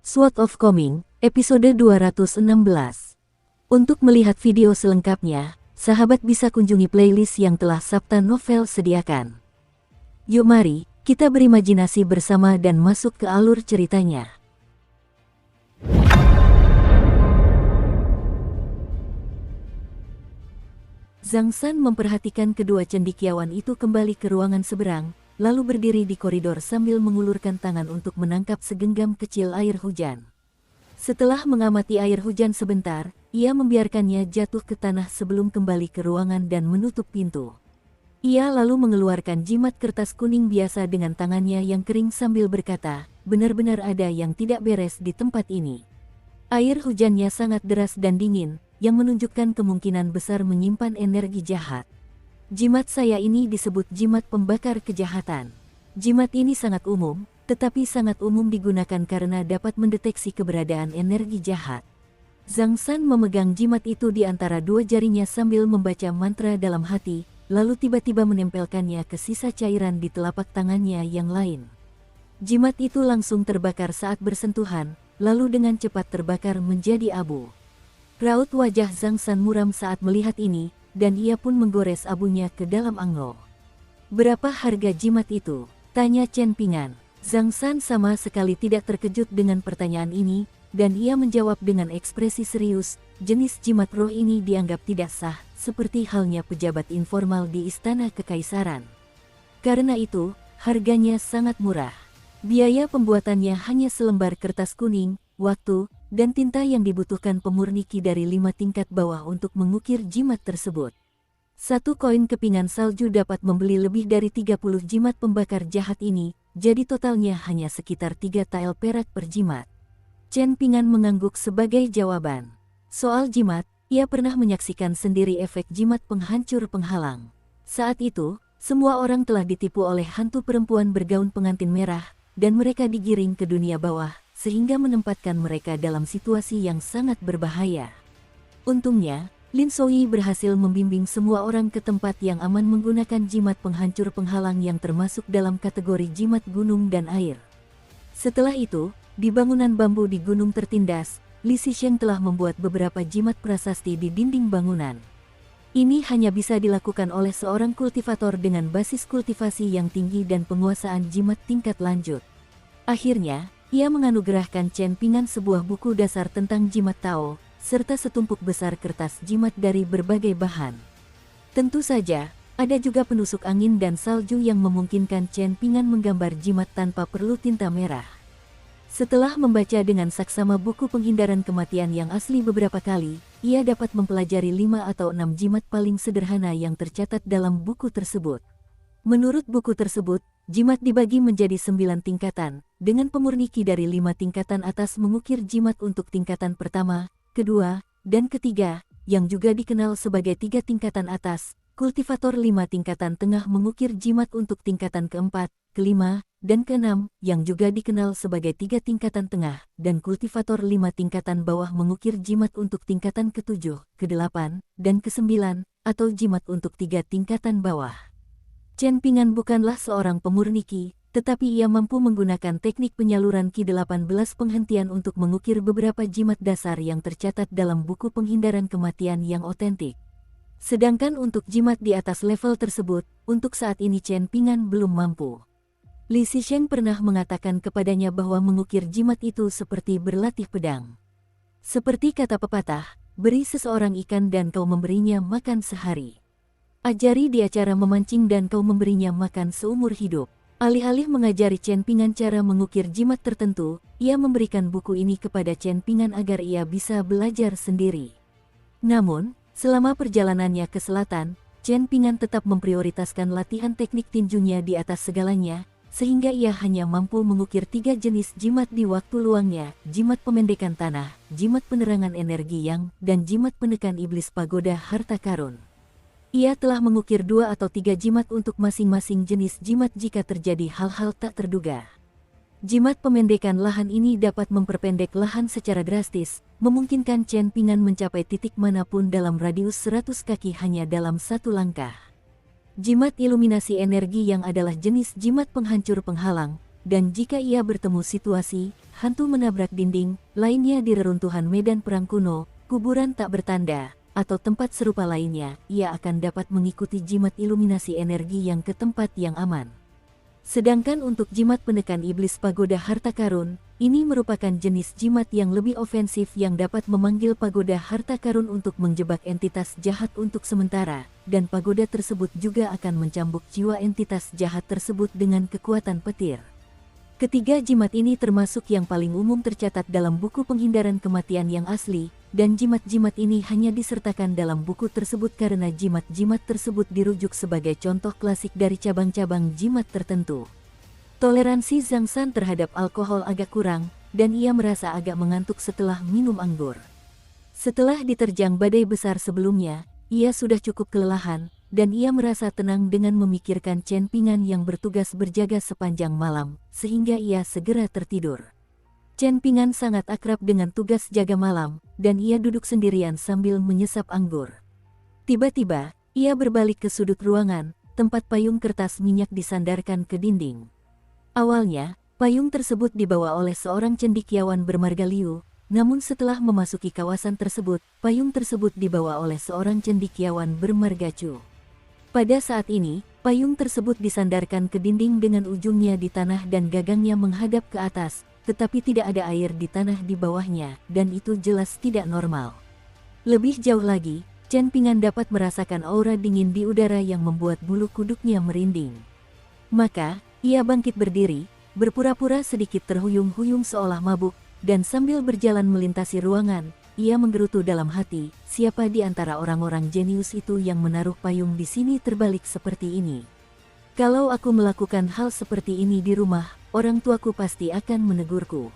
Sword of Coming, episode 216. Untuk melihat video selengkapnya, sahabat bisa kunjungi playlist yang telah Sabta Novel sediakan. Yuk mari, kita berimajinasi bersama dan masuk ke alur ceritanya. Zhang San memperhatikan kedua cendekiawan itu kembali ke ruangan seberang, lalu berdiri di koridor sambil mengulurkan tangan untuk menangkap segenggam kecil air hujan. Setelah mengamati air hujan sebentar, ia membiarkannya jatuh ke tanah sebelum kembali ke ruangan dan menutup pintu. Ia lalu mengeluarkan jimat kertas kuning biasa dengan tangannya yang kering sambil berkata, benar-benar ada yang tidak beres di tempat ini. Air hujannya sangat deras dan dingin, yang menunjukkan kemungkinan besar menyimpan energi jahat. Jimat saya ini disebut jimat pembakar kejahatan. Jimat ini sangat umum, tetapi sangat umum digunakan karena dapat mendeteksi keberadaan energi jahat. Zhang San memegang jimat itu di antara dua jarinya sambil membaca mantra dalam hati, lalu tiba-tiba menempelkannya ke sisa cairan di telapak tangannya yang lain. Jimat itu langsung terbakar saat bersentuhan, lalu dengan cepat terbakar menjadi abu. Raut wajah Zhang San muram saat melihat ini, dan ia pun menggores abunya ke dalam anglo. Berapa harga jimat itu? Tanya Chen Pingan. Zhang San sama sekali tidak terkejut dengan pertanyaan ini, dan ia menjawab dengan ekspresi serius, jenis jimat roh ini dianggap tidak sah, seperti halnya pejabat informal di istana kekaisaran. Karena itu, harganya sangat murah. Biaya pembuatannya hanya selembar kertas kuning, waktu, dan tinta yang dibutuhkan pemurniki dari 5 tingkat bawah untuk mengukir jimat tersebut. Satu koin kepingan salju dapat membeli lebih dari 30 jimat pembakar jahat ini, jadi totalnya hanya sekitar 3 tael perak per jimat. Chen Pingan mengangguk sebagai jawaban. Soal jimat, ia pernah menyaksikan sendiri efek jimat penghancur penghalang. Saat itu, semua orang telah ditipu oleh hantu perempuan bergaun pengantin merah, dan mereka digiring ke dunia bawah, sehingga menempatkan mereka dalam situasi yang sangat berbahaya. Untungnya, Lin Soyi berhasil membimbing semua orang ke tempat yang aman menggunakan jimat penghancur penghalang yang termasuk dalam kategori jimat gunung dan air. Setelah itu, di bangunan bambu di gunung tertindas, Li Zixing telah membuat beberapa jimat prasasti di dinding bangunan. Ini hanya bisa dilakukan oleh seorang kultivator dengan basis kultivasi yang tinggi dan penguasaan jimat tingkat lanjut. Akhirnya, ia menganugerahkan Chen Pingan sebuah buku dasar tentang jimat Tao, serta setumpuk besar kertas jimat dari berbagai bahan. Tentu saja, ada juga penusuk angin dan salju yang memungkinkan Chen Pingan menggambar jimat tanpa perlu tinta merah. Setelah membaca dengan saksama buku penghindaran kematian yang asli beberapa kali, ia dapat mempelajari 5 atau 6 jimat paling sederhana yang tercatat dalam buku tersebut. Menurut buku tersebut, jimat dibagi menjadi 9 tingkatan, dengan pemurniki dari 5 tingkatan atas mengukir jimat untuk tingkatan pertama, kedua, dan ketiga, yang juga dikenal sebagai 3 tingkatan atas, kultivator 5 tingkatan tengah mengukir jimat untuk tingkatan keempat, kelima, dan keenam, yang juga dikenal sebagai 3 tingkatan tengah, dan kultivator 5 tingkatan bawah mengukir jimat untuk tingkatan ketujuh, kedelapan, dan kesembilan, atau jimat untuk 3 tingkatan bawah. Chen Pingan bukanlah seorang pemurniki, tetapi ia mampu menggunakan teknik penyaluran Ki-18 penghentian untuk mengukir beberapa jimat dasar yang tercatat dalam buku penghindaran kematian yang otentik. Sedangkan untuk jimat di atas level tersebut, untuk saat ini Chen Pingan belum mampu. Li Zixing pernah mengatakan kepadanya bahwa mengukir jimat itu seperti berlatih pedang. Seperti kata pepatah, beri seseorang ikan dan kau memberinya makan sehari. Ajari dia cara memancing dan kau memberinya makan seumur hidup. Alih-alih mengajari Chen Pingan cara mengukir jimat tertentu, ia memberikan buku ini kepada Chen Pingan agar ia bisa belajar sendiri. Namun, selama perjalanannya ke selatan, Chen Pingan tetap memprioritaskan latihan teknik tinjunya di atas segalanya, sehingga ia hanya mampu mengukir 3 jenis jimat di waktu luangnya, jimat pemendekan tanah, jimat penerangan energi yang, dan jimat penekan iblis pagoda harta karun. Ia telah mengukir 2 atau 3 jimat untuk masing-masing jenis jimat jika terjadi hal-hal tak terduga. Jimat pemendekan lahan ini dapat memperpendek lahan secara drastis, memungkinkan Chen Pingan mencapai titik manapun dalam radius 100 kaki hanya dalam 1 langkah. Jimat iluminasi energi yang adalah jenis jimat penghancur penghalang, dan jika ia bertemu situasi, hantu menabrak dinding, lainnya di reruntuhan medan perang kuno, kuburan tak bertanda, atau tempat serupa lainnya, ia akan dapat mengikuti jimat iluminasi energi yang ke tempat yang aman. Sedangkan untuk jimat penekan iblis pagoda harta karun, ini merupakan jenis jimat yang lebih ofensif yang dapat memanggil pagoda harta karun untuk menjebak entitas jahat untuk sementara, dan pagoda tersebut juga akan mencambuk jiwa entitas jahat tersebut dengan kekuatan petir. Ketiga jimat ini termasuk yang paling umum tercatat dalam buku penghindaran kematian yang asli, dan jimat-jimat ini hanya disertakan dalam buku tersebut karena jimat-jimat tersebut dirujuk sebagai contoh klasik dari cabang-cabang jimat tertentu. Toleransi Zhang San terhadap alkohol agak kurang, dan ia merasa agak mengantuk setelah minum anggur. Setelah diterjang badai besar sebelumnya, ia sudah cukup kelelahan, dan ia merasa tenang dengan memikirkan Chen Pingan yang bertugas berjaga sepanjang malam, sehingga ia segera tertidur. Chen Pingan sangat akrab dengan tugas jaga malam, dan ia duduk sendirian sambil menyesap anggur. Tiba-tiba, ia berbalik ke sudut ruangan, tempat payung kertas minyak disandarkan ke dinding. Awalnya, payung tersebut dibawa oleh seorang cendekiawan bermarga Liu, namun setelah memasuki kawasan tersebut, payung tersebut dibawa oleh seorang cendekiawan bermarga Chu. Pada saat ini, payung tersebut disandarkan ke dinding dengan ujungnya di tanah dan gagangnya menghadap ke atas, tetapi tidak ada air di tanah di bawahnya, dan itu jelas tidak normal. Lebih jauh lagi, Chen Pingan dapat merasakan aura dingin di udara yang membuat bulu kuduknya merinding. Maka, ia bangkit berdiri, berpura-pura sedikit terhuyung-huyung seolah mabuk, dan sambil berjalan melintasi ruangan, ia menggerutu dalam hati, siapa di antara orang-orang jenius itu yang menaruh payung di sini terbalik seperti ini. Kalau aku melakukan hal seperti ini di rumah, orang tuaku pasti akan menegurku.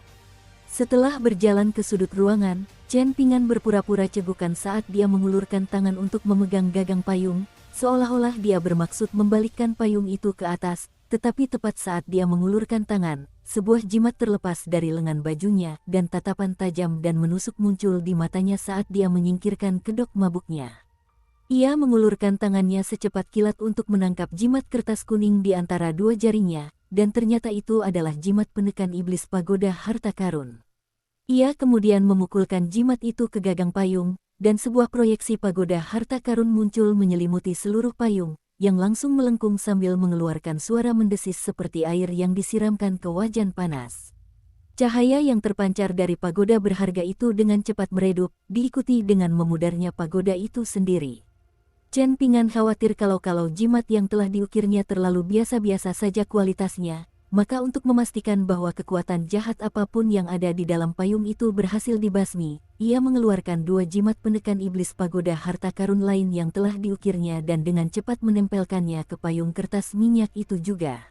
Setelah berjalan ke sudut ruangan, Chen Pingan berpura-pura cegukan saat dia mengulurkan tangan untuk memegang gagang payung, seolah-olah dia bermaksud membalikkan payung itu ke atas, tetapi tepat saat dia mengulurkan tangan, sebuah jimat terlepas dari lengan bajunya dan tatapan tajam dan menusuk muncul di matanya saat dia menyingkirkan kedok mabuknya. Ia mengulurkan tangannya secepat kilat untuk menangkap jimat kertas kuning di antara dua jarinya, dan ternyata itu adalah jimat penekan iblis pagoda harta karun. Ia kemudian memukulkan jimat itu ke gagang payung, dan sebuah proyeksi pagoda harta karun muncul menyelimuti seluruh payung, yang langsung melengkung sambil mengeluarkan suara mendesis seperti air yang disiramkan ke wajan panas. Cahaya yang terpancar dari pagoda berharga itu dengan cepat meredup, diikuti dengan memudarnya pagoda itu sendiri. Chen Pingan khawatir kalau jimat yang telah diukirnya terlalu biasa-biasa saja kualitasnya, maka untuk memastikan bahwa kekuatan jahat apapun yang ada di dalam payung itu berhasil dibasmi, ia mengeluarkan dua jimat penekan iblis pagoda harta karun lain yang telah diukirnya dan dengan cepat menempelkannya ke payung kertas minyak itu juga.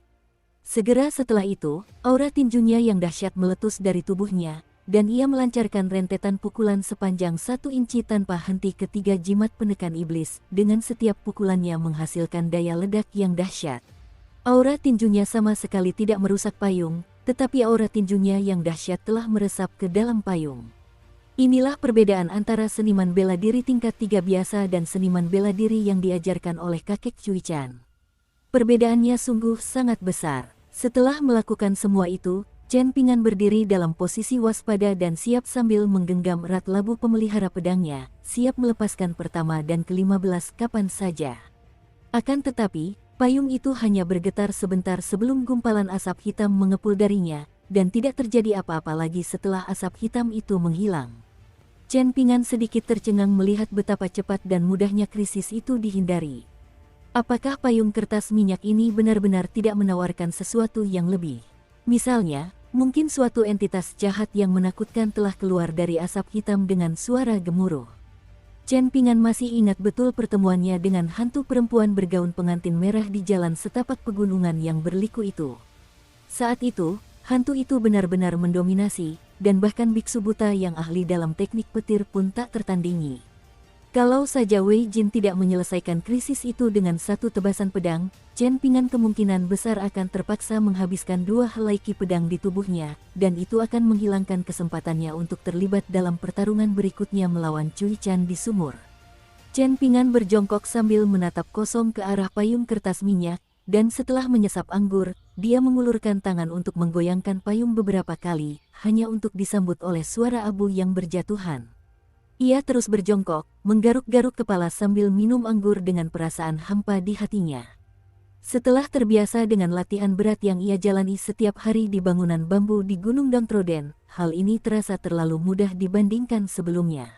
Segera setelah itu, aura tinjunya yang dahsyat meletus dari tubuhnya, dan ia melancarkan rentetan pukulan sepanjang 1 inci tanpa henti ketiga jimat penekan iblis, dengan setiap pukulannya menghasilkan daya ledak yang dahsyat. Aura tinjunya sama sekali tidak merusak payung, tetapi aura tinjunya yang dahsyat telah meresap ke dalam payung. Inilah perbedaan antara seniman bela diri tingkat 3 biasa dan seniman bela diri yang diajarkan oleh kakek Cui Chan. Perbedaannya sungguh sangat besar. Setelah melakukan semua itu, Chen Pingan berdiri dalam posisi waspada dan siap sambil menggenggam erat labu pemelihara pedangnya, siap melepaskan pertama dan ke-15 kapan saja. Akan tetapi, payung itu hanya bergetar sebentar sebelum gumpalan asap hitam mengepul darinya, dan tidak terjadi apa-apa lagi setelah asap hitam itu menghilang. Chen Pingan sedikit tercengang melihat betapa cepat dan mudahnya krisis itu dihindari. Apakah payung kertas minyak ini benar-benar tidak menawarkan sesuatu yang lebih? Misalnya, mungkin suatu entitas jahat yang menakutkan telah keluar dari asap hitam dengan suara gemuruh. Chen Pingan masih ingat betul pertemuannya dengan hantu perempuan bergaun pengantin merah di jalan setapak pegunungan yang berliku itu. Saat itu, hantu itu benar-benar mendominasi, dan bahkan biksu buta yang ahli dalam teknik petir pun tak tertandingi. Kalau saja Wei Jin tidak menyelesaikan krisis itu dengan satu tebasan pedang, Chen Pingan kemungkinan besar akan terpaksa menghabiskan 2 helai ki pedang di tubuhnya, dan itu akan menghilangkan kesempatannya untuk terlibat dalam pertarungan berikutnya melawan Cui Chan di sumur. Chen Pingan berjongkok sambil menatap kosong ke arah payung kertas minyak, dan setelah menyesap anggur, dia mengulurkan tangan untuk menggoyangkan payung beberapa kali, hanya untuk disambut oleh suara abu yang berjatuhan. Ia terus berjongkok, menggaruk-garuk kepala sambil minum anggur dengan perasaan hampa di hatinya. Setelah terbiasa dengan latihan berat yang ia jalani setiap hari di bangunan bambu di Gunung Dangtroden, hal ini terasa terlalu mudah dibandingkan sebelumnya.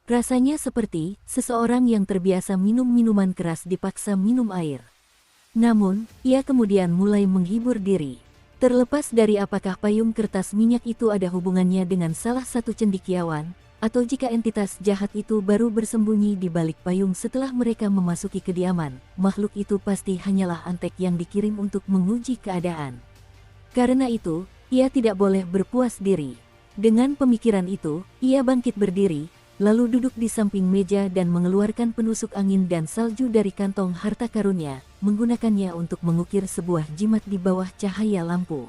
Rasanya seperti seseorang yang terbiasa minum minuman keras dipaksa minum air. Namun, ia kemudian mulai menghibur diri. Terlepas dari apakah payung kertas minyak itu ada hubungannya dengan salah satu cendekiawan, atau jika entitas jahat itu baru bersembunyi di balik payung setelah mereka memasuki kediaman, makhluk itu pasti hanyalah antek yang dikirim untuk menguji keadaan. Karena itu, ia tidak boleh berpuas diri. Dengan pemikiran itu, ia bangkit berdiri, lalu duduk di samping meja dan mengeluarkan penusuk angin dan salju dari kantong harta karunnya, menggunakannya untuk mengukir sebuah jimat di bawah cahaya lampu.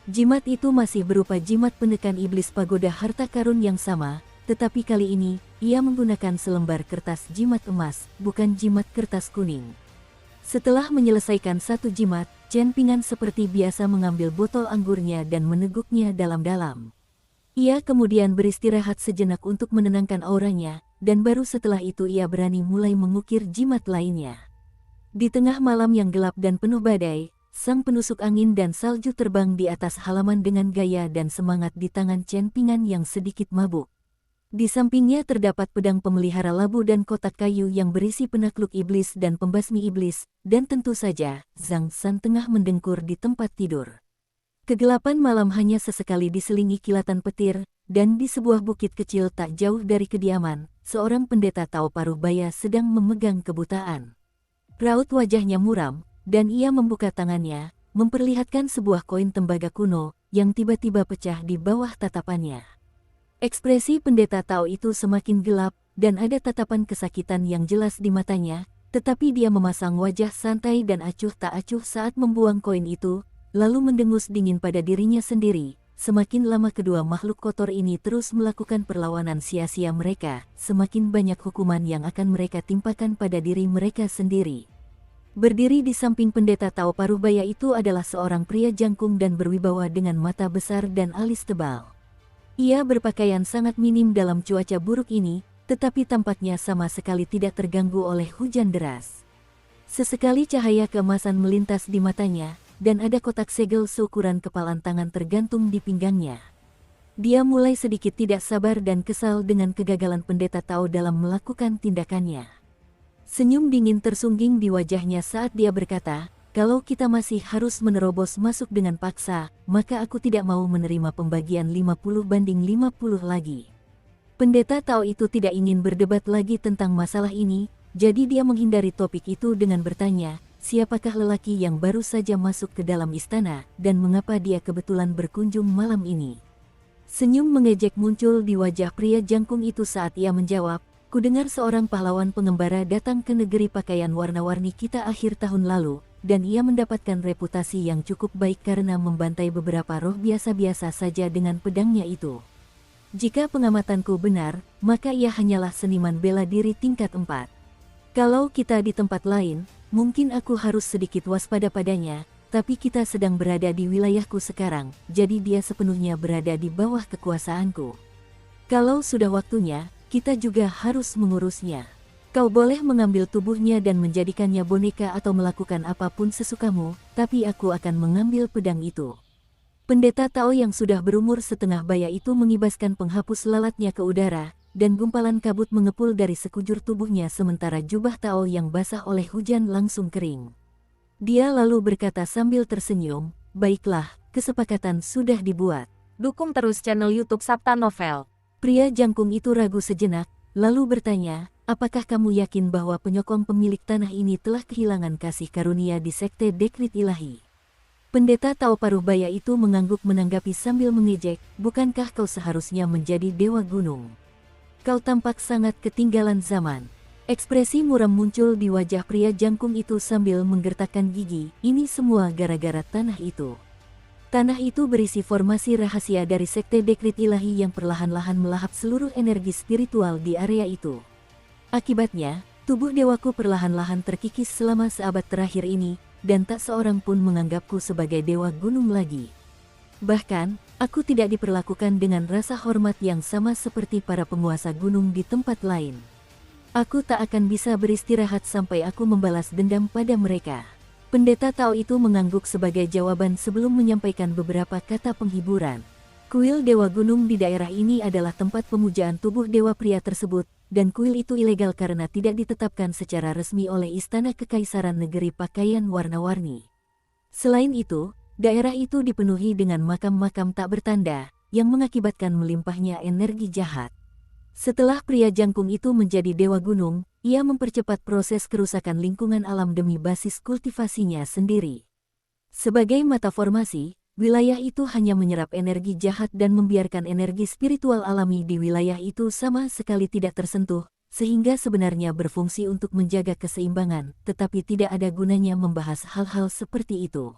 Jimat itu masih berupa jimat penekan iblis pagoda harta karun yang sama, tetapi kali ini, ia menggunakan selembar kertas jimat emas, bukan jimat kertas kuning. Setelah menyelesaikan satu jimat, Chen Pingan seperti biasa mengambil botol anggurnya dan meneguknya dalam-dalam. Ia kemudian beristirahat sejenak untuk menenangkan auranya, dan baru setelah itu ia berani mulai mengukir jimat lainnya. Di tengah malam yang gelap dan penuh badai, sang penusuk angin dan salju terbang di atas halaman dengan gaya dan semangat di tangan Chen Pingan yang sedikit mabuk. Di sampingnya terdapat pedang pemelihara labu dan kotak kayu yang berisi penakluk iblis dan pembasmi iblis, dan tentu saja, Zhang San tengah mendengkur di tempat tidur. Kegelapan malam hanya sesekali diselingi kilatan petir, dan di sebuah bukit kecil tak jauh dari kediaman, seorang pendeta Tao Parubaya sedang memegang kebutaan. Raut wajahnya muram, dan ia membuka tangannya, memperlihatkan sebuah koin tembaga kuno, yang tiba-tiba pecah di bawah tatapannya. Ekspresi pendeta Tao itu semakin gelap, dan ada tatapan kesakitan yang jelas di matanya, tetapi dia memasang wajah santai dan acuh tak acuh saat membuang koin itu, lalu mendengus dingin pada dirinya sendiri. Semakin lama kedua makhluk kotor ini terus melakukan perlawanan sia-sia mereka, semakin banyak hukuman yang akan mereka timpakan pada diri mereka sendiri. Berdiri di samping pendeta Tao Parubaya itu adalah seorang pria jangkung dan berwibawa dengan mata besar dan alis tebal. Ia berpakaian sangat minim dalam cuaca buruk ini, tetapi tampaknya sama sekali tidak terganggu oleh hujan deras. Sesekali cahaya keemasan melintas di matanya, dan ada kotak segel seukuran kepalan tangan tergantung di pinggangnya. Dia mulai sedikit tidak sabar dan kesal dengan kegagalan pendeta Tao dalam melakukan tindakannya. Senyum dingin tersungging di wajahnya saat dia berkata, "Kalau kita masih harus menerobos masuk dengan paksa, maka aku tidak mau menerima pembagian 50/50 lagi." Pendeta Tao itu tidak ingin berdebat lagi tentang masalah ini, jadi dia menghindari topik itu dengan bertanya, siapakah lelaki yang baru saja masuk ke dalam istana, dan mengapa dia kebetulan berkunjung malam ini. Senyum mengejek muncul di wajah pria jangkung itu saat ia menjawab, "Kudengar seorang pahlawan pengembara datang ke negeri pakaian warna-warni kita akhir tahun lalu, dan ia mendapatkan reputasi yang cukup baik karena membantai beberapa roh biasa-biasa saja dengan pedangnya itu. Jika pengamatanku benar, maka ia hanyalah seniman bela diri tingkat 4. Kalau kita di tempat lain, mungkin aku harus sedikit waspada padanya, tapi kita sedang berada di wilayahku sekarang, jadi dia sepenuhnya berada di bawah kekuasaanku. Kalau sudah waktunya, kita juga harus mengurusnya. Kau boleh mengambil tubuhnya dan menjadikannya boneka atau melakukan apapun sesukamu, tapi aku akan mengambil pedang itu." Pendeta Tao yang sudah berumur setengah baya itu mengibaskan penghapus lalatnya ke udara, dan gumpalan kabut mengepul dari sekujur tubuhnya sementara jubah Tao yang basah oleh hujan langsung kering. Dia lalu berkata sambil tersenyum, "Baiklah, kesepakatan sudah dibuat. Dukung terus channel YouTube Sabta Novel." Pria jangkung itu ragu sejenak, lalu bertanya, "Apakah kamu yakin bahwa penyokong pemilik tanah ini telah kehilangan kasih karunia di Sekte Dekrit Ilahi?" Pendeta Tao Parubaya itu mengangguk menanggapi sambil mengejek, "Bukankah kau seharusnya menjadi dewa gunung? Kau tampak sangat ketinggalan zaman." Ekspresi muram muncul di wajah pria jangkung itu sambil menggertakkan gigi, "Ini semua gara-gara tanah itu." Tanah itu berisi formasi rahasia dari Sekte Dekrit Ilahi yang perlahan-lahan melahap seluruh energi spiritual di area itu. Akibatnya, tubuh dewaku perlahan-lahan terkikis selama seabad terakhir ini, dan tak seorang pun menganggapku sebagai dewa gunung lagi. Bahkan, aku tidak diperlakukan dengan rasa hormat yang sama seperti para penguasa gunung di tempat lain. Aku tak akan bisa beristirahat sampai aku membalas dendam pada mereka. Pendeta Tao itu mengangguk sebagai jawaban sebelum menyampaikan beberapa kata penghiburan. Kuil Dewa Gunung di daerah ini adalah tempat pemujaan tubuh dewa pria tersebut, dan kuil itu ilegal karena tidak ditetapkan secara resmi oleh Istana Kekaisaran Negeri Pakaian Warna-Warni. Selain itu, daerah itu dipenuhi dengan makam-makam tak bertanda, yang mengakibatkan melimpahnya energi jahat. Setelah pria jangkung itu menjadi dewa gunung, ia mempercepat proses kerusakan lingkungan alam demi basis kultivasinya sendiri. Sebagai mata formasi, wilayah itu hanya menyerap energi jahat dan membiarkan energi spiritual alami di wilayah itu sama sekali tidak tersentuh, sehingga sebenarnya berfungsi untuk menjaga keseimbangan, tetapi tidak ada gunanya membahas hal-hal seperti itu.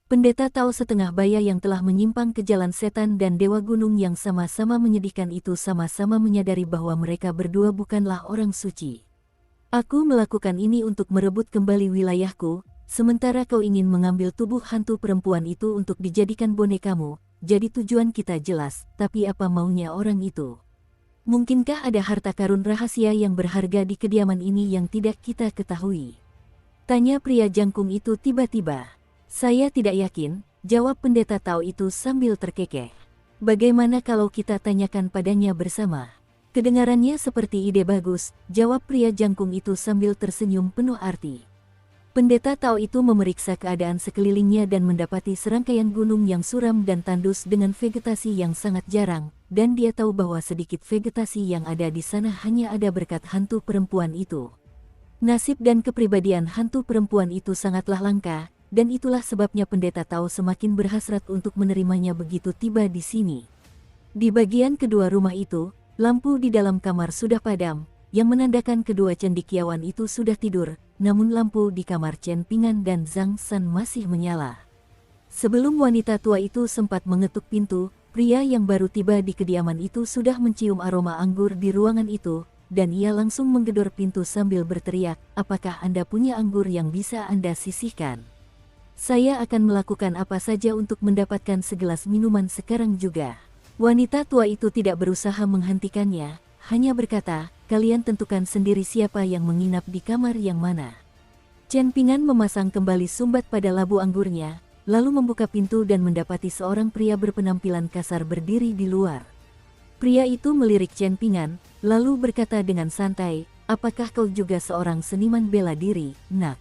Pendeta Tao setengah baya yang telah menyimpang ke jalan setan dan dewa gunung yang sama-sama menyedihkan itu sama-sama menyadari bahwa mereka berdua bukanlah orang suci. Aku melakukan ini untuk merebut kembali wilayahku, sementara kau ingin mengambil tubuh hantu perempuan itu untuk dijadikan bonekamu. Jadi tujuan kita jelas, tapi apa maunya orang itu? Mungkinkah ada harta karun rahasia yang berharga di kediaman ini yang tidak kita ketahui? Tanya pria jangkung itu tiba-tiba. Saya tidak yakin, jawab pendeta Tao itu sambil terkekeh. Bagaimana kalau kita tanyakan padanya bersama? Kedengarannya seperti ide bagus, jawab pria jangkung itu sambil tersenyum penuh arti. Pendeta Tao itu memeriksa keadaan sekelilingnya dan mendapati serangkaian gunung yang suram dan tandus dengan vegetasi yang sangat jarang, dan dia tahu bahwa sedikit vegetasi yang ada di sana hanya ada berkat hantu perempuan itu. Nasib dan kepribadian hantu perempuan itu sangatlah langka, dan itulah sebabnya pendeta Tao semakin berhasrat untuk menerimanya begitu tiba di sini. Di bagian kedua rumah itu, lampu di dalam kamar sudah padam, yang menandakan kedua cendekiawan itu sudah tidur, namun lampu di kamar Chen Pingan dan Zhang San masih menyala. Sebelum wanita tua itu sempat mengetuk pintu, pria yang baru tiba di kediaman itu sudah mencium aroma anggur di ruangan itu, dan ia langsung menggedor pintu sambil berteriak, "Apakah Anda punya anggur yang bisa Anda sisihkan? Saya akan melakukan apa saja untuk mendapatkan segelas minuman sekarang juga." Wanita tua itu tidak berusaha menghentikannya, hanya berkata, "Kalian tentukan sendiri siapa yang menginap di kamar yang mana." Chen Pingan memasang kembali sumbat pada labu anggurnya, lalu membuka pintu dan mendapati seorang pria berpenampilan kasar berdiri di luar. Pria itu melirik Chen Pingan, lalu berkata dengan santai, "Apakah kau juga seorang seniman bela diri, Nak?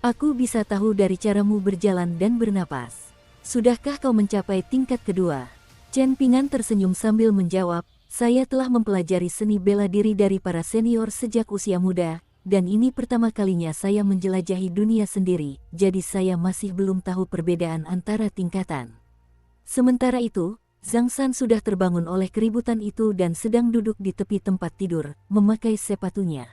Aku bisa tahu dari caramu berjalan dan bernapas. Sudahkah kau mencapai tingkat kedua?" Chen Pingan tersenyum sambil menjawab, "Saya telah mempelajari seni bela diri dari para senior sejak usia muda, dan ini pertama kalinya saya menjelajahi dunia sendiri, jadi saya masih belum tahu perbedaan antara tingkatan." Sementara itu, Zhang San sudah terbangun oleh keributan itu dan sedang duduk di tepi tempat tidur, memakai sepatunya.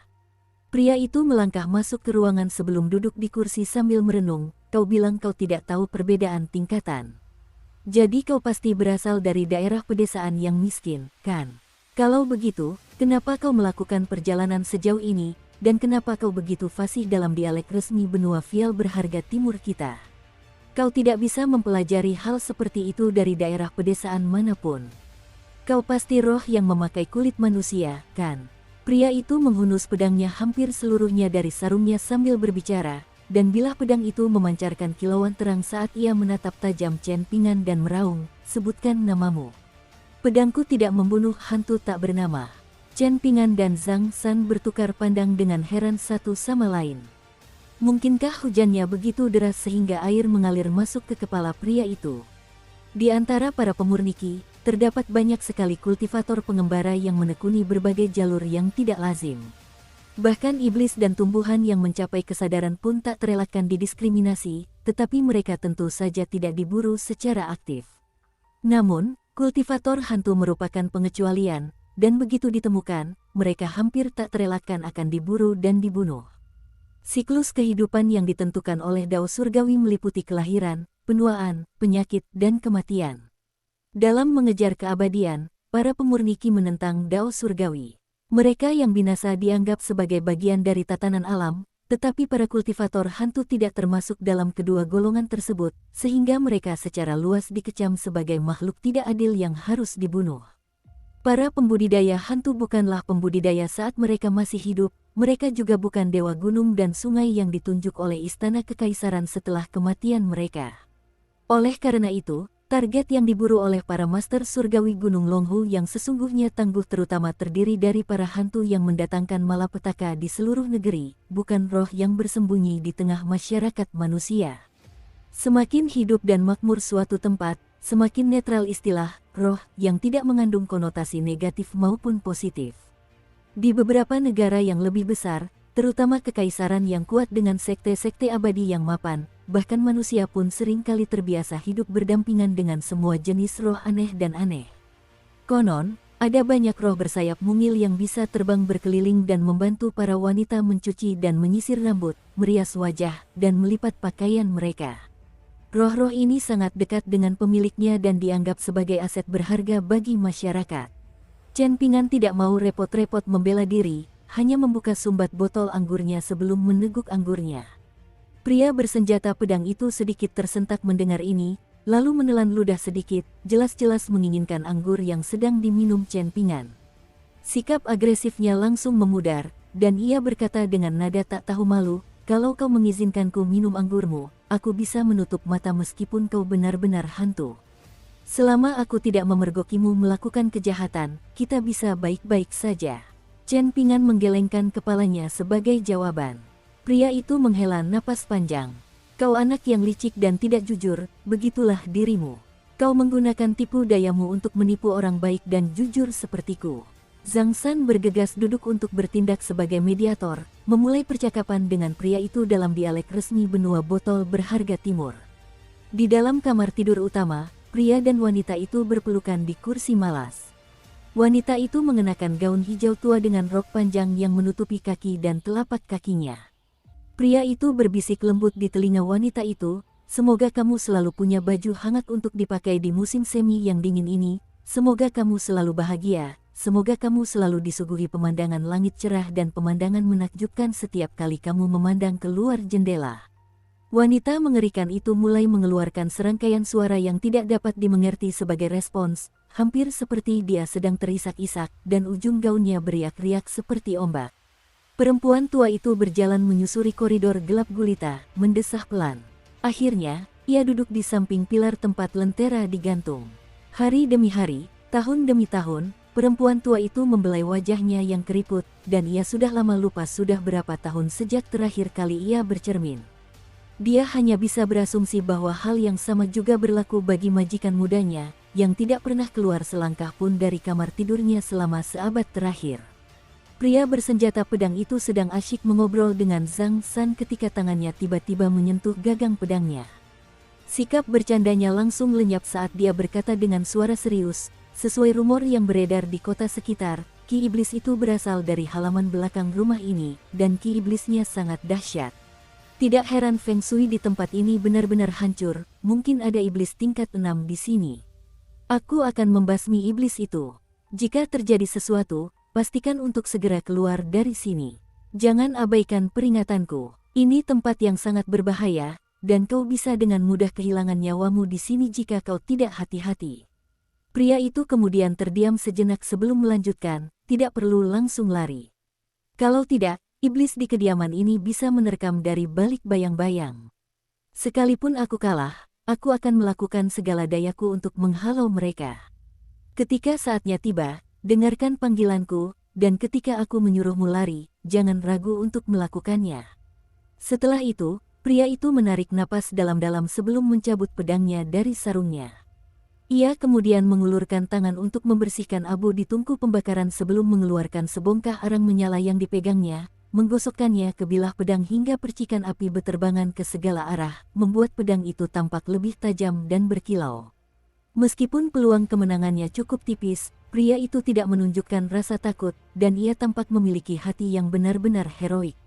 Pria itu melangkah masuk ke ruangan sebelum duduk di kursi sambil merenung, "Kau bilang kau tidak tahu perbedaan tingkatan. Jadi kau pasti berasal dari daerah pedesaan yang miskin, kan? Kalau begitu, kenapa kau melakukan perjalanan sejauh ini, dan kenapa kau begitu fasih dalam dialek resmi benua Fial berharga timur kita? Kau tidak bisa mempelajari hal seperti itu dari daerah pedesaan manapun. Kau pasti roh yang memakai kulit manusia, kan?" Pria itu menghunus pedangnya hampir seluruhnya dari sarungnya sambil berbicara, dan bilah pedang itu memancarkan kilauan terang saat ia menatap tajam Chen Pingan dan meraung, "Sebutkan namamu." "Pedangku tidak membunuh hantu tak bernama." Chen Pingan dan Zhang San bertukar pandang dengan heran satu sama lain. Mungkinkah hujannya begitu deras sehingga air mengalir masuk ke kepala pria itu? Di antara para pemurniki, terdapat banyak sekali kultivator pengembara yang menekuni berbagai jalur yang tidak lazim. Bahkan iblis dan tumbuhan yang mencapai kesadaran pun tak terelakkan didiskriminasi, tetapi mereka tentu saja tidak diburu secara aktif. Namun, kultivator hantu merupakan pengecualian, dan begitu ditemukan, mereka hampir tak terelakkan akan diburu dan dibunuh. Siklus kehidupan yang ditentukan oleh Dao Surgawi meliputi kelahiran, penuaan, penyakit, dan kematian. Dalam mengejar keabadian, para pemurniki menentang Dao Surgawi. Mereka yang binasa dianggap sebagai bagian dari tatanan alam, Tetapi para kultivator hantu tidak termasuk dalam kedua golongan tersebut, sehingga mereka secara luas dikecam sebagai makhluk tidak adil yang harus dibunuh. Para pembudidaya hantu bukanlah pembudidaya saat mereka masih hidup, mereka juga bukan dewa gunung dan sungai yang ditunjuk oleh istana kekaisaran setelah kematian mereka. Oleh karena itu, target yang diburu oleh para master surgawi Gunung Longhu yang sesungguhnya tangguh terutama terdiri dari para hantu yang mendatangkan malapetaka di seluruh negeri, bukan roh yang bersembunyi di tengah masyarakat manusia. Semakin hidup dan makmur suatu tempat, semakin netral istilah roh yang tidak mengandung konotasi negatif maupun positif. Di beberapa negara yang lebih besar, terutama kekaisaran yang kuat dengan sekte-sekte abadi yang mapan, bahkan manusia pun sering kali terbiasa hidup berdampingan dengan semua jenis roh aneh dan aneh. Konon, ada banyak roh bersayap mungil yang bisa terbang berkeliling dan membantu para wanita mencuci dan menyisir rambut, merias wajah, dan melipat pakaian mereka. Roh-roh ini sangat dekat dengan pemiliknya dan dianggap sebagai aset berharga bagi masyarakat. Chen Pingan tidak mau repot-repot membela diri, hanya membuka sumbat botol anggurnya sebelum meneguk anggurnya. Pria bersenjata pedang itu sedikit tersentak mendengar ini, lalu menelan ludah sedikit, jelas-jelas menginginkan anggur yang sedang diminum Chen Pingan. Sikap agresifnya langsung memudar, dan ia berkata dengan nada tak tahu malu, "Kalau kau mengizinkanku minum anggurmu, aku bisa menutup mata meskipun kau benar-benar hantu. Selama aku tidak memergokimu melakukan kejahatan, kita bisa baik-baik saja." Chen Pingan menggelengkan kepalanya sebagai jawaban. Pria itu menghela napas panjang. "Kau anak yang licik dan tidak jujur, begitulah dirimu. Kau menggunakan tipu dayamu untuk menipu orang baik dan jujur sepertiku." Zhang San bergegas duduk untuk bertindak sebagai mediator, memulai percakapan dengan pria itu dalam dialek resmi benua botol berharga timur. Di dalam kamar tidur utama, pria dan wanita itu berpelukan di kursi malas. Wanita itu mengenakan gaun hijau tua dengan rok panjang yang menutupi kaki dan telapak kakinya. Pria itu berbisik lembut di telinga wanita itu, "Semoga kamu selalu punya baju hangat untuk dipakai di musim semi yang dingin ini, semoga kamu selalu bahagia, semoga kamu selalu disuguhi pemandangan langit cerah dan pemandangan menakjubkan setiap kali kamu memandang keluar jendela." Wanita mengerikan itu mulai mengeluarkan serangkaian suara yang tidak dapat dimengerti sebagai respons, hampir seperti dia sedang terisak-isak, dan ujung gaunnya beriak-riak seperti ombak. Perempuan tua itu berjalan menyusuri koridor gelap gulita, mendesah pelan. Akhirnya, ia duduk di samping pilar tempat lentera digantung. Hari demi hari, tahun demi tahun, perempuan tua itu membelai wajahnya yang keriput, dan ia sudah lama lupa sudah berapa tahun sejak terakhir kali ia bercermin. Dia hanya bisa berasumsi bahwa hal yang sama juga berlaku bagi majikan mudanya, yang tidak pernah keluar selangkah pun dari kamar tidurnya selama seabad terakhir. Pria bersenjata pedang itu sedang asyik mengobrol dengan Zhang San ketika tangannya tiba-tiba menyentuh gagang pedangnya. Sikap bercandanya langsung lenyap saat dia berkata dengan suara serius, "Sesuai rumor yang beredar di kota sekitar, Ki Iblis itu berasal dari halaman belakang rumah ini, dan Ki Iblisnya sangat dahsyat. Tidak heran Feng Shui di tempat ini benar-benar hancur, mungkin ada iblis tingkat 6 di sini. Aku akan membasmi iblis itu. Jika terjadi sesuatu, pastikan untuk segera keluar dari sini. Jangan abaikan peringatanku. Ini tempat yang sangat berbahaya, dan kau bisa dengan mudah kehilangan nyawamu di sini jika kau tidak hati-hati." Pria itu kemudian terdiam sejenak sebelum melanjutkan, "Tidak perlu langsung lari. Kalau tidak, iblis di kediaman ini bisa menerkam dari balik bayang-bayang. Sekalipun aku kalah, aku akan melakukan segala dayaku untuk menghalau mereka. Ketika saatnya tiba, dengarkan panggilanku, dan ketika aku menyuruhmu lari, jangan ragu untuk melakukannya." Setelah itu, pria itu menarik napas dalam-dalam sebelum mencabut pedangnya dari sarungnya. Ia kemudian mengulurkan tangan untuk membersihkan abu di tungku pembakaran sebelum mengeluarkan sebongkah arang menyala yang dipegangnya, menggosokkannya ke bilah pedang hingga percikan api beterbangan ke segala arah, membuat pedang itu tampak lebih tajam dan berkilau. Meskipun peluang kemenangannya cukup tipis, pria itu tidak menunjukkan rasa takut, dan ia tampak memiliki hati yang benar-benar heroik.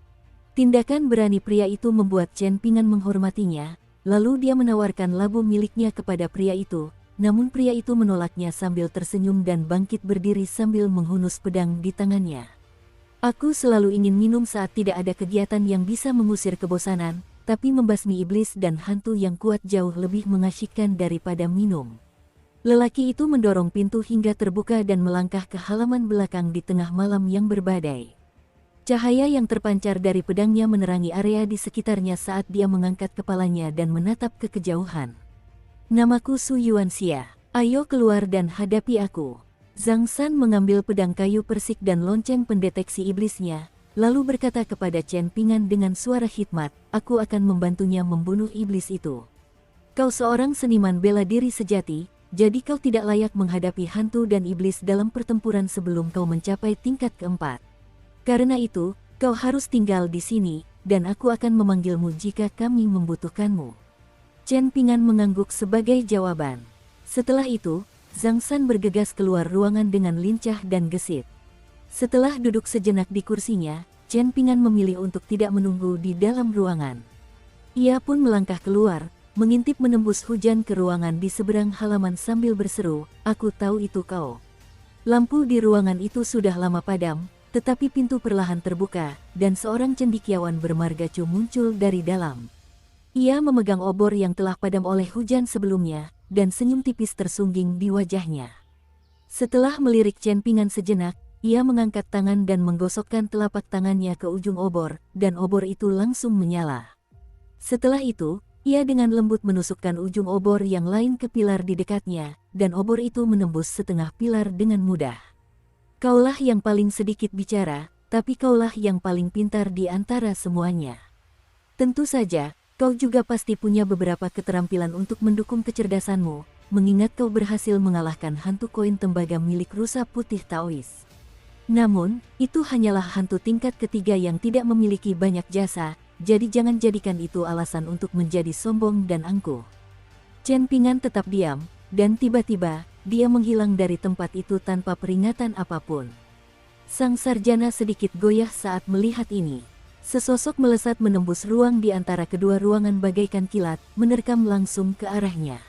Tindakan berani pria itu membuat Chen Pingan menghormatinya, lalu dia menawarkan labu miliknya kepada pria itu, namun pria itu menolaknya sambil tersenyum dan bangkit berdiri sambil menghunus pedang di tangannya. Aku selalu ingin minum saat tidak ada kegiatan yang bisa mengusir kebosanan, tapi membasmi iblis dan hantu yang kuat jauh lebih mengasyikkan daripada minum. Lelaki itu mendorong pintu hingga terbuka dan melangkah ke halaman belakang di tengah malam yang berbadai. Cahaya yang terpancar dari pedangnya menerangi area di sekitarnya saat dia mengangkat kepalanya dan menatap ke kejauhan. "Namaku Su Yuanxia. Ayo keluar dan hadapi aku." Zhang San mengambil pedang kayu persik dan lonceng pendeteksi iblisnya, lalu berkata kepada Chen Pingan dengan suara hikmat, "Aku akan membantunya membunuh iblis itu. Kau seorang seniman bela diri sejati, jadi kau tidak layak menghadapi hantu dan iblis dalam pertempuran sebelum kau mencapai tingkat keempat. Karena itu, kau harus tinggal di sini, dan aku akan memanggilmu jika kami membutuhkanmu." Chen Pingan mengangguk sebagai jawaban. Setelah itu, Zhang San bergegas keluar ruangan dengan lincah dan gesit. Setelah duduk sejenak di kursinya, Chen Pingan memilih untuk tidak menunggu di dalam ruangan. Ia pun melangkah keluar, mengintip menembus hujan ke ruangan di seberang halaman sambil berseru, "Aku tahu itu kau." Lampu di ruangan itu sudah lama padam, tetapi pintu perlahan terbuka, dan seorang cendekiawan bermargacu muncul dari dalam. Ia memegang obor yang telah padam oleh hujan sebelumnya, dan senyum tipis tersungging di wajahnya. Setelah melirik Chen Pingan sejenak, ia mengangkat tangan dan menggosokkan telapak tangannya ke ujung obor, dan obor itu langsung menyala. Setelah itu, ia dengan lembut menusukkan ujung obor yang lain ke pilar di dekatnya, dan obor itu menembus setengah pilar dengan mudah. "Kaulah yang paling sedikit bicara, tapi kaulah yang paling pintar di antara semuanya. Tentu saja, kau juga pasti punya beberapa keterampilan untuk mendukung kecerdasanmu, mengingat kau berhasil mengalahkan hantu koin tembaga milik rusa putih Taois. Namun, itu hanyalah hantu tingkat ketiga yang tidak memiliki banyak jasa, jadi jangan jadikan itu alasan untuk menjadi sombong dan angkuh." Chen Pingan tetap diam, dan tiba-tiba, dia menghilang dari tempat itu tanpa peringatan apapun. Sang sarjana sedikit goyah saat melihat ini. Sesosok melesat menembus ruang di antara kedua ruangan bagaikan kilat, menerkam langsung ke arahnya.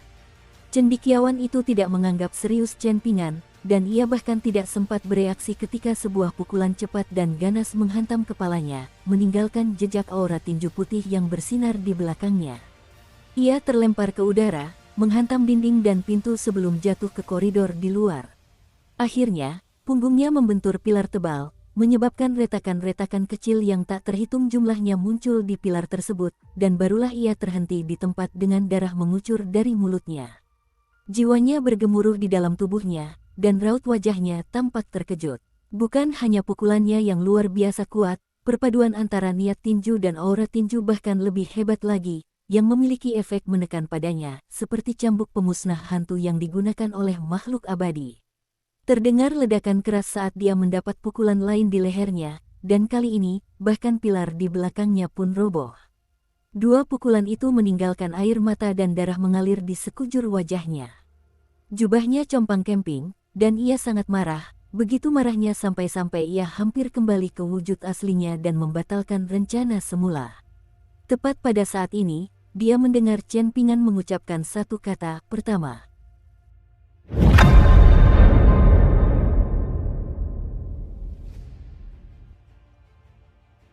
Cendekiawan itu tidak menganggap serius Chen Pingan, dan ia bahkan tidak sempat bereaksi ketika sebuah pukulan cepat dan ganas menghantam kepalanya, meninggalkan jejak aura tinju putih yang bersinar di belakangnya. Ia terlempar ke udara, menghantam dinding dan pintu sebelum jatuh ke koridor di luar. Akhirnya, punggungnya membentur pilar tebal, menyebabkan retakan-retakan kecil yang tak terhitung jumlahnya muncul di pilar tersebut, dan barulah ia terhenti di tempat dengan darah mengucur dari mulutnya. Jiwanya bergemuruh di dalam tubuhnya, dan raut wajahnya tampak terkejut. Bukan hanya pukulannya yang luar biasa kuat, perpaduan antara niat tinju dan aura tinju bahkan lebih hebat lagi, yang memiliki efek menekan padanya, seperti cambuk pemusnah hantu yang digunakan oleh makhluk abadi. Terdengar ledakan keras saat dia mendapat pukulan lain di lehernya, dan kali ini, bahkan pilar di belakangnya pun roboh. Dua pukulan itu meninggalkan air mata dan darah mengalir di sekujur wajahnya. Jubahnya compang-camping, dan ia sangat marah, begitu marahnya sampai-sampai ia hampir kembali ke wujud aslinya dan membatalkan rencana semula. Tepat pada saat ini, dia mendengar Chen Pingan mengucapkan satu kata pertama.